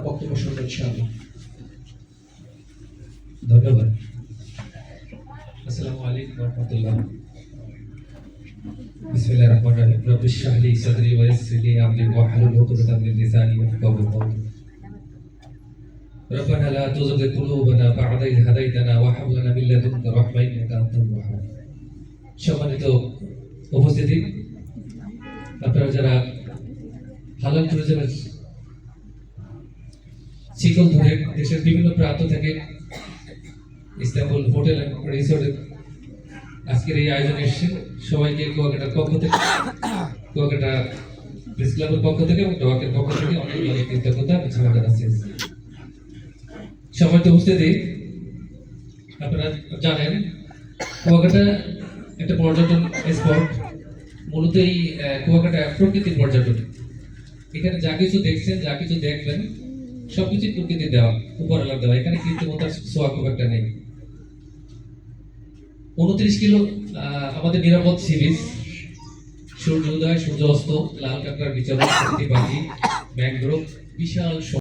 বক্তব্য শুনবো ইনশাআল্লাহ। ধন্যবাদ। আসসালামু আলাইকুম ওয়া রাহমাতুল্লাহ। বিসমিল্লাহির রহমানির রহিম। রব্বি ইশরাহ লি সাদরি ওয়া ইয়াসসির লি আমরি ওয়াহলুল উকদাতাম মিন লিসানি ইয়াফকাহু কওলি। ربنا لا تزغ قلوبنا بعد إذ هديتنا وهب لنا من لدنك رحمة إنك أنت الوهاب। সম্মানিত উপস্থিতি, আপনারা যারা হালাল ট্যুরিজমের শিকল ধরে দেশের বিভিন্ন প্রান্ত থেকে ইস্তাম্বুল হোটেল এন্ড রিসোর্টে আজকের এই আয়োজনে এসেছেন, সবাইকে কুয়াকাটার পক্ষ থেকে, কুয়াকাটা প্রেস ক্লাবের পক্ষ থেকে এবং ডোয়াকের পক্ষ থেকে অনেক অনেক কৃতজ্ঞতা জানাচ্ছি। সম্মানিত উপস্থিতি, আপনারা জানেন কুয়াকাটা একটা পর্যটন স্পট। মূলত এই কুয়াকাটা প্রকৃতির পর্যটন। এখানে যা কিছু দেখছেন, যা কিছু দেখবেন, সবকিছু প্রকৃতি দেওয়া, উপরওয়ালা দেওয়া। এখানে কৃত্রিমতার ছোঁয়া খুব একটা নেই। 29 কিলো আমাদের নিরাপদ সি বিচ, সূর্য উদয়, সূর্য অস্ত, লাল কাঁকড়ার বিচরণ, পাখি, ম্যানগ্রোভ, বিশাল